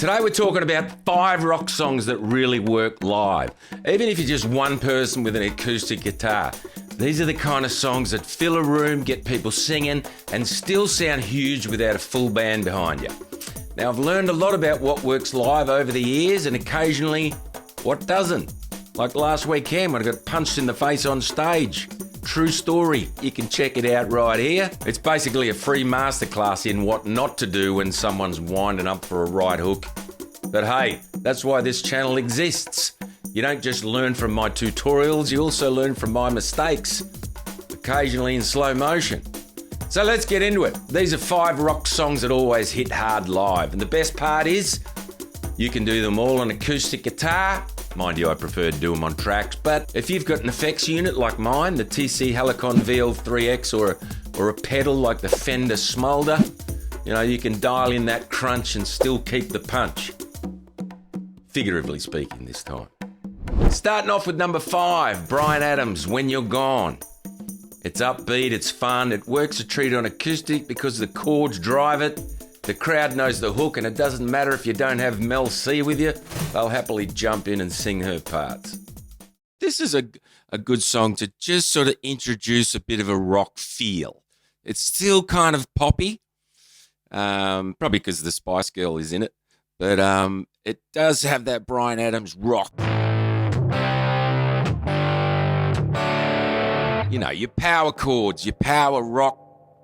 Today we're talking about 5 rock songs that really work live. Even if you're just one person with an acoustic guitar, these are the kind of songs that fill a room, get people singing, and still sound huge without a full band behind you. Now, I've learned a lot about what works live over the years and occasionally what doesn't. Like last weekend when I got punched in the face on stage. True story. You can check it out right here. It's basically a free masterclass in what not to do when someone's winding up for a right hook. But hey, that's why this channel exists. You don't just learn from my tutorials, you also learn from my mistakes, occasionally in slow motion. So let's get into it. These are 5 rock songs that always hit hard live. And the best part is, you can do them all on acoustic guitar. Mind you, I prefer to do them on tracks, but if you've got an effects unit like mine, the TC Helicon VL3X, or a pedal like the Fender Smolder, you know, you can dial in that crunch and still keep the punch. Figuratively speaking this time. Starting off with number 5, Bryan Adams, When You're Gone. It's upbeat, it's fun, it works a treat on acoustic because the chords drive it. The crowd knows the hook, and it doesn't matter if you don't have Mel C with you, they'll happily jump in and sing her parts. This is a good song to just sort of introduce a bit of a rock feel. It's still kind of poppy, probably because the Spice Girl is in it, but it does have that Bryan Adams rock. You know, your power chords, your power rock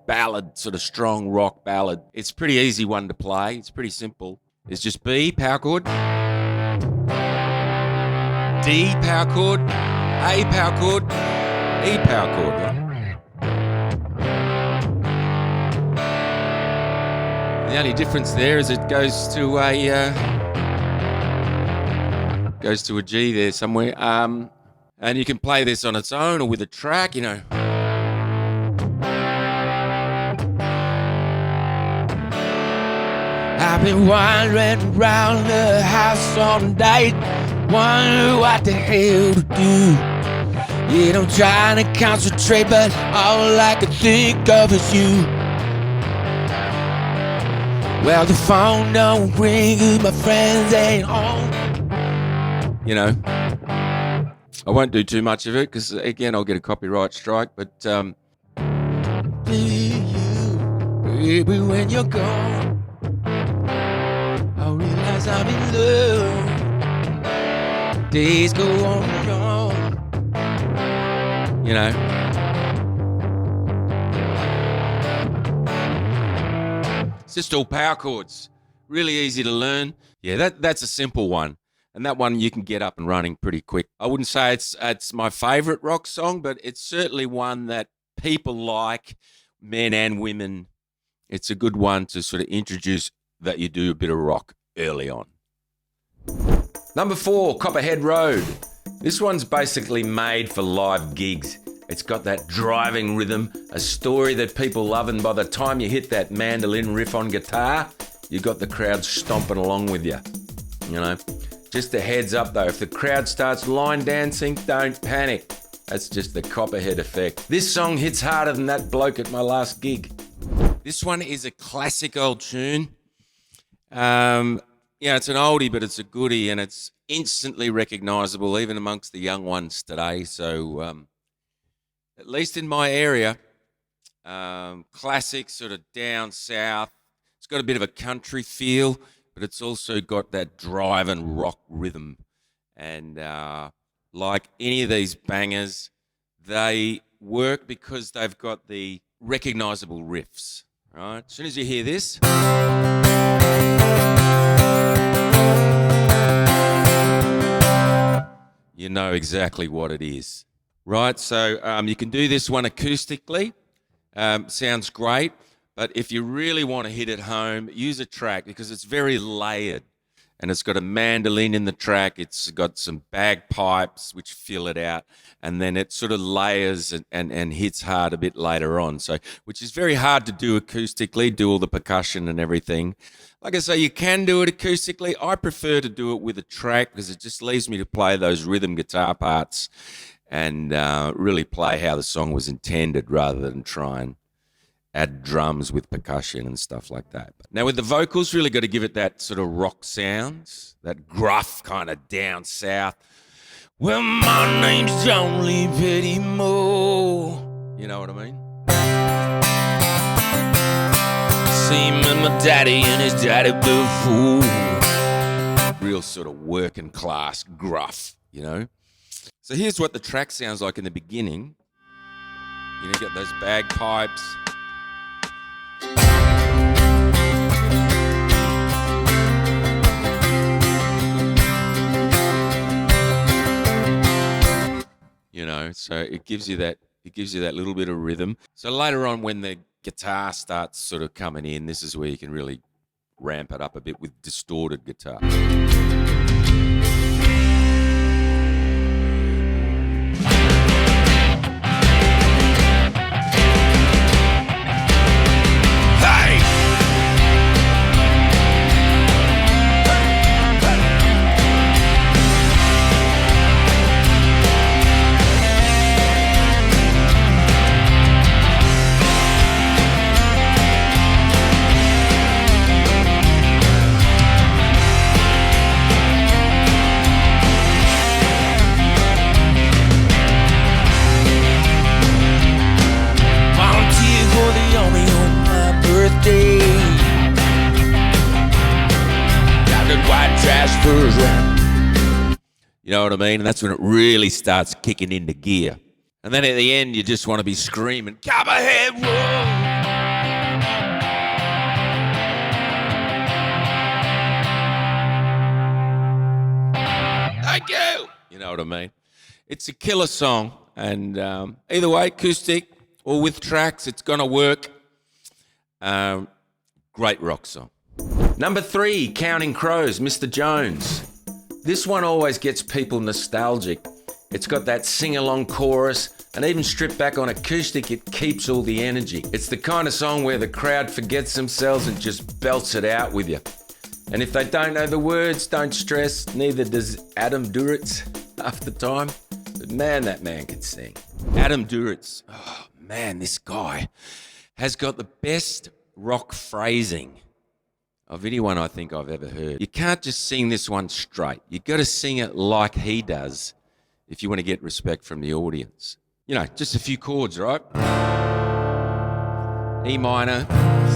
ballad, sort of strong rock ballad. It's a pretty easy one to play. It's pretty simple. It's just B, power chord, D, power chord, A, power chord, E, power chord. Right? The only difference there is it goes to a G there somewhere. And you can play this on its own or with a track, you know. I've been wandering around the house all night, wondering what the hell to do. Yeah, I'm trying to concentrate, but all I can think of is you. Well, the phone don't ring, my friends ain't home. You know, I won't do too much of it because, again, I'll get a copyright strike, but baby, when you're gone, I realize I'm in love. Days go on and on. You know. It's just all power chords. Really easy to learn. Yeah, that's a simple one. And that one you can get up and running pretty quick. I wouldn't say it's my favorite rock song, but it's certainly one that people like, men and women. It's a good one to sort of introduce that you do a bit of rock early on. Number 4, Copperhead Road. This one's basically made for live gigs. It's got that driving rhythm, a story that people love, and by the time you hit that mandolin riff on guitar, you got the crowd stomping along with you. You know, just a heads up though, if the crowd starts line dancing, don't panic. That's just the Copperhead effect. This song hits harder than that bloke at my last gig. This one is a classic old tune. Yeah, it's an oldie, but it's a goodie, and it's instantly recognisable even amongst the young ones today. So, at least in my area, classic, sort of down south. It's got a bit of a country feel, but it's also got that drive and rock rhythm. And like any of these bangers, they work because they've got the recognisable riffs. Right? As soon as you hear this, you know exactly what it is. Right? So you can do this one acoustically. Sounds great. But if you really want to hit it home, use a track because it's very layered. And it's got a mandolin in the track. It's got some bagpipes which fill it out. And then it sort of layers and hits hard a bit later on. So, which is very hard to do acoustically, do all the percussion and everything. Like I say, you can do it acoustically. I prefer to do it with a track because it just leaves me to play those rhythm guitar parts and really play how the song was intended rather than try add drums with percussion and stuff like that. Now with the vocals, really got to give it that sort of rock sounds, that gruff kind of down south. Well, my name's only Petty Mo. You know what I mean? See me, my daddy and his daddy blue fool. Real sort of working class gruff, you know? So here's what the track sounds like in the beginning. You get those bagpipes. You know, so it gives you that little bit of rhythm. So later on when the guitar starts sort of coming in, this is where you can really ramp it up a bit with distorted guitar. You know what I mean? And that's when it really starts kicking into gear. And then at the end, you just want to be screaming, Copperhead Road! Thank you! You know what I mean? It's a killer song. And either way, acoustic or with tracks, it's going to work. Great rock song. Number 3, Counting Crows, Mr. Jones. This one always gets people nostalgic. It's got that sing-along chorus, and even stripped back on acoustic, it keeps all the energy. It's the kind of song where the crowd forgets themselves and just belts it out with you. And if they don't know the words, don't stress, neither does Adam Duritz half the time. But man, that man can sing. Adam Duritz, oh man, this guy has got the best rock phrasing of anyone I think I've ever heard. You can't just sing this one straight. You've got to sing it like he does if you want to get respect from the audience. You know, just a few chords, right? E minor,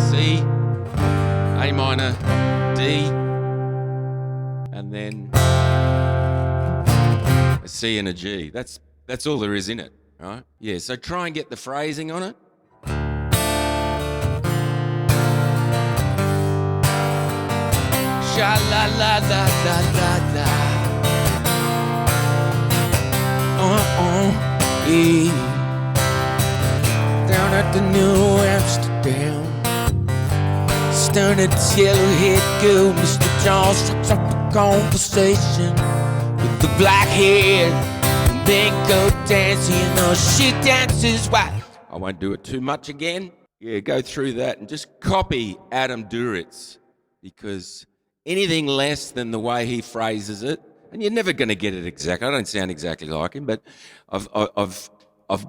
C, A minor, D, and then a C and a G. That's all there is in it, right? Yeah, so try and get the phrasing on it. Sha la la la la la la. Yeah. Down at the New Amsterdam, staring at this yellow-haired girl, Mr. Jones strikes up a conversation with the black hair. And then go dancing, you know she dances white. I won't do it too much again. Yeah, go through that and just copy Adam Duritz, because anything less than the way he phrases it, and you're never going to get it exact. I don't sound exactly like him, but I've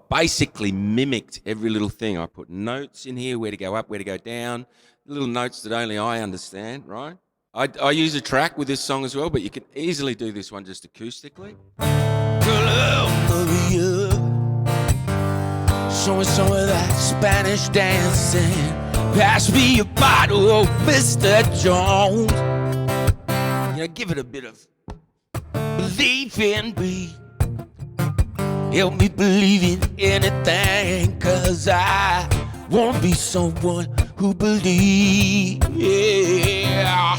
basically mimicked every little thing. I put notes in here, where to go up, where to go down, little notes that only I understand, right? I use a track with this song as well, but you can easily do this one just acoustically. Showing some of that Spanish dancing. Pass me a bottle, oh, Mr. Jones. You know, give it a bit of believe in me. Help me believe in anything, 'cause I wanna be someone who believes. Yeah.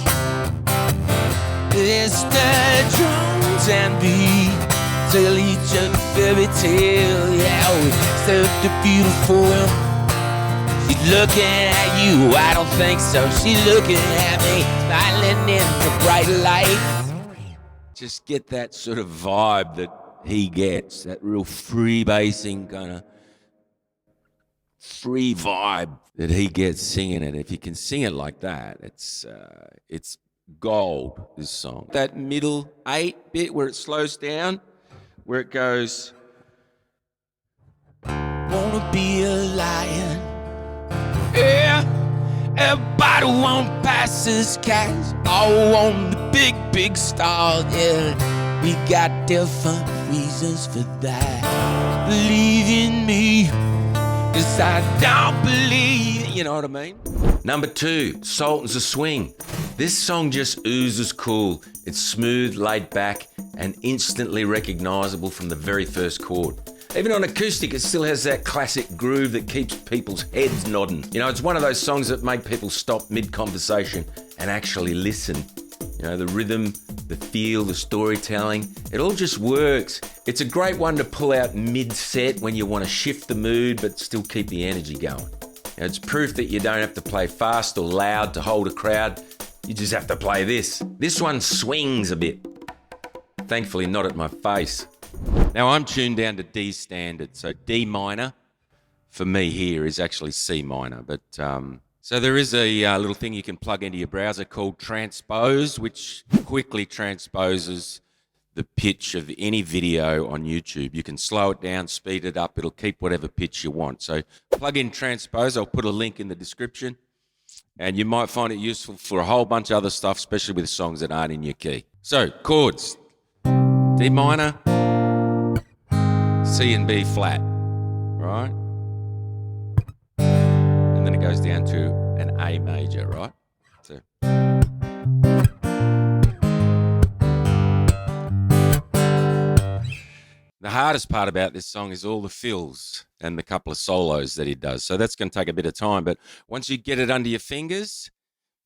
Mr. Jones and me tell each other fairy tale. Yeah, we said the beautiful one. She's looking at you, I don't think so. She's looking at me, smiling in the bright light. Just get that sort of vibe that he gets, that real free-basing kind of free vibe that he gets singing it. If you can sing it like that, it's gold, this song. That middle 8 bit where it slows down, where it goes, wanna be a lion, Yeah, everybody want passes cash, all want the big, big stars. Yeah, we got different reasons for that. Believe in me, 'cause I don't believe, you know what I mean? Number 2, Sultans of Swing. This song just oozes cool. It's smooth, laid back, and instantly recognisable from the very first chord. Even on acoustic, it still has that classic groove that keeps people's heads nodding. You know, it's one of those songs that make people stop mid-conversation and actually listen. You know, the rhythm, the feel, the storytelling, it all just works. It's a great one to pull out mid-set when you want to shift the mood but still keep the energy going. It's proof that you don't have to play fast or loud to hold a crowd. You just have to play this. This one swings a bit. Thankfully, not at my face. Now, I'm tuned down to D standard, so D minor for me here is actually C minor. But so there is a little thing you can plug into your browser called Transpose, which quickly transposes the pitch of any video on YouTube. You can slow it down, speed it up. It'll keep whatever pitch you want. So plug in Transpose. I'll put a link in the description. And you might find it useful for a whole bunch of other stuff, especially with songs that aren't in your key. So, chords. D minor, C and B flat, right? And then it goes down to an A major, right? So. The hardest part about this song is all the fills and the couple of solos that he does. So that's going to take a bit of time. But once you get it under your fingers,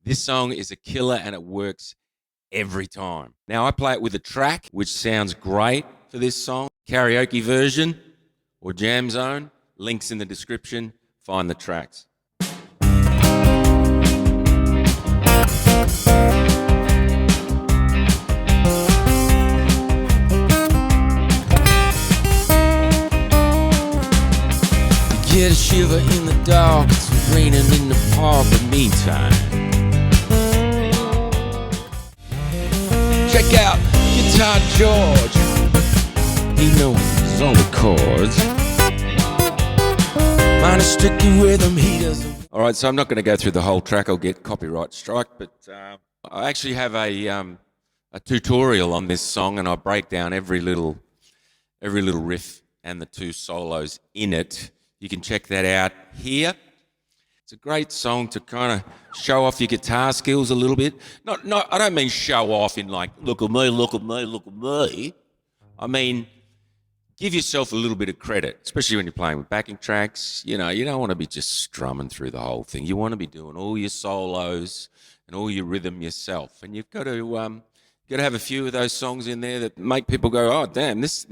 this song is a killer and it works every time. Now, I play it with a track, which sounds great for this song. Karaoke version or jam zone. Links in the description. Find the tracks. Get a shiver in the dark, it's raining in the park, but meantime, check out Guitar George. He knows his own chords. Mine is strictly rhythm, he doesn't. All right, so I'm not going to go through the whole track. I'll get copyright strike, but I actually have a tutorial on this song, and I break down every little riff and the 2 solos in it. You can check that out here. It's a great song to kind of show off your guitar skills a little bit. Not, I don't mean show off in like, look at me, look at me, look at me. I mean, give yourself a little bit of credit, especially when you're playing with backing tracks. You know, you don't want to be just strumming through the whole thing. You want to be doing all your solos and all your rhythm yourself. And you've got to have a few of those songs in there that make people go, oh, damn, this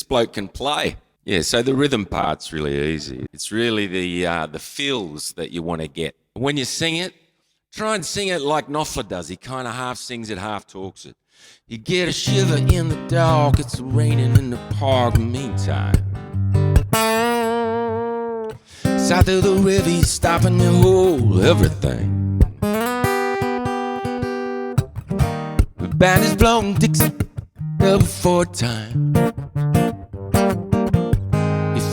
bloke can play. Yeah, so the rhythm part's really easy. It's really the feels that you want to get. When you sing it, try and sing it like Knopfler does. He kind of half sings it, half talks it. You get a shiver in the dark, it's raining in the park, meantime. South of the river, he's stopping the whole everything. The band is blowing Dixie double 4 time.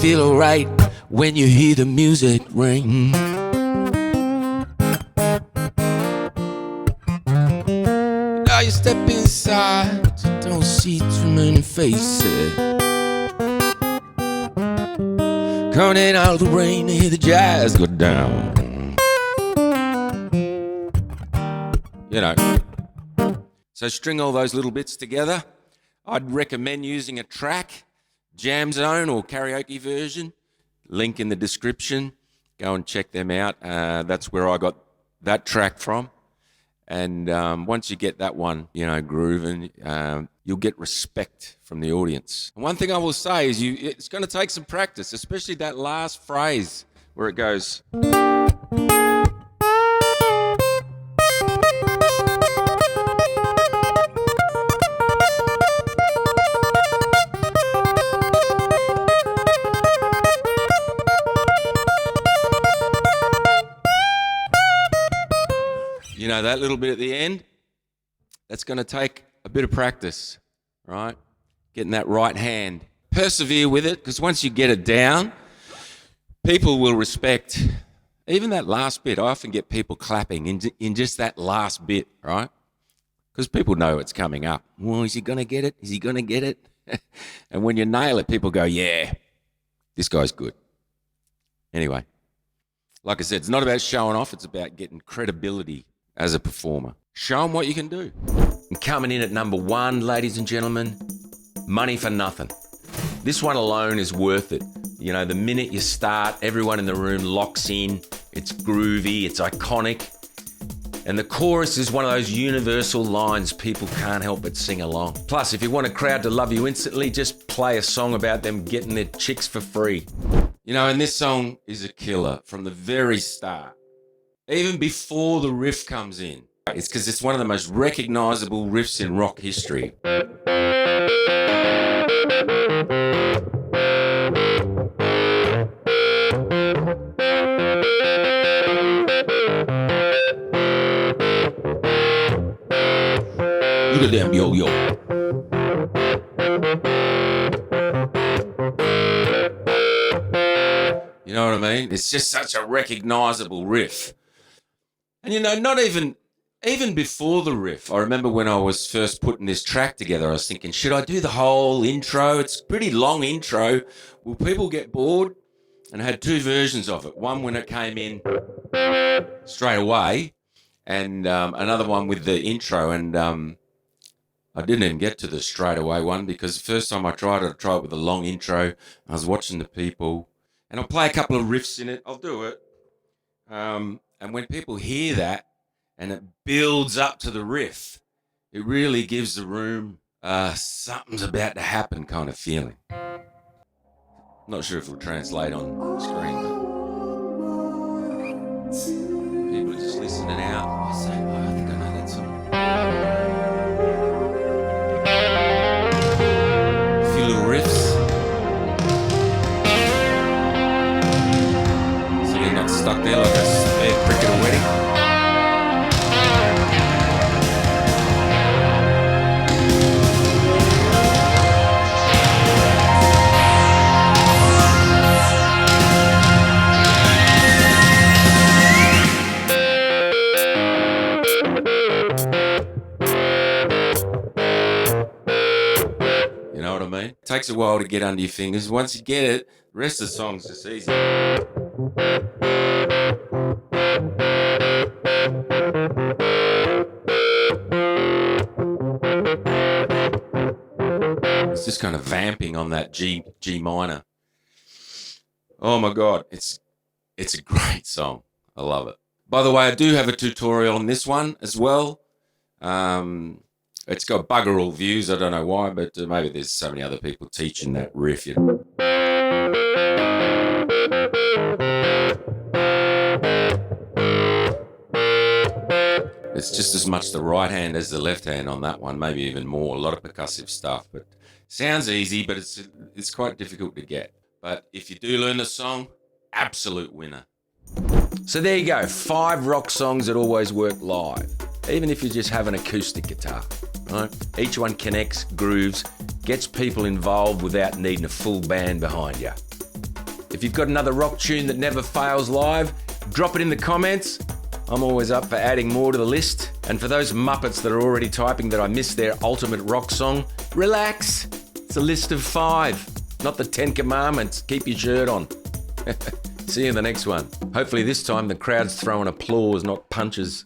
Feel alright when you hear the music ring. Now you step inside, you don't see too many faces. Coming out of the rain to hear the jazz go down. You know. So string all those little bits together. I'd recommend using a track. Jam Zone or karaoke version, link in the description. Go and check them out. That's where I got that track from. And once you get that one, you know, grooving, you'll get respect from the audience. And one thing I will say is it's going to take some practice, especially that last phrase where it goes. You know, that little bit at the end, that's going to take a bit of practice, right? Getting that right hand. Persevere with it, because once you get it down, people will respect Even that last bit, I often get people clapping in just that last bit, right? Because people know it's coming up. Well, is he going to get it? Is he going to get it? And when you nail it, people go, yeah, this guy's good. Anyway, like I said, it's not about showing off. It's about getting credibility as a performer. Show them what you can do. And coming in at number 1, ladies and gentlemen, Money for Nothing. This one alone is worth it. You know, the minute you start, everyone in the room locks in. It's groovy, it's iconic. And the chorus is one of those universal lines people can't help but sing along. Plus, if you want a crowd to love you instantly, just play a song about them getting their chicks for free. You know, and this song is a killer from the very start. Even before the riff comes in. It's because it's one of the most recognisable riffs in rock history. Look at them, yo-yo. You know what I mean? It's just such a recognisable riff. And you know, not even before the riff, I remember when I was first putting this track together, I was thinking, should I do the whole intro? It's a pretty long intro. Will people get bored? And I had 2 versions of it. One when it came in straight away, and another one with the intro. And I didn't even get to the straight away one because the first time I tried it with a long intro. I was watching the people, and I'll play a couple of riffs in it. I'll do it. And when people hear that and it builds up to the riff, it really gives the room something's about to happen kind of feeling. Not sure if it'll translate on screen, but people are just listening out. I say, oh, I think I know that song. A few little riffs. So you're not stuck there like a spare cricket at a wedding. It takes a while to get under your fingers. Once you get it, the rest of the song's just easy. It's just kind of vamping on that G minor. Oh my God, it's a great song. I love it. By the way, I do have a tutorial on this one as well. It's got bugger all views. I don't know why, but maybe there's so many other people teaching that riff. You know. It's just as much the right hand as the left hand on that one, maybe even more. A lot of percussive stuff, but sounds easy, but it's quite difficult to get. But if you do learn the song, absolute winner. So there you go, 5 rock songs that always work live, even if you just have an acoustic guitar. Right? Each one connects, grooves, gets people involved without needing a full band behind you. If you've got another rock tune that never fails live, drop it in the comments. I'm always up for adding more to the list. And for those Muppets that are already typing that I missed their ultimate rock song, relax. It's a list of 5, not the 10 commandments. Keep your shirt on. See you in the next one. Hopefully this time the crowd's throwing applause, not punches.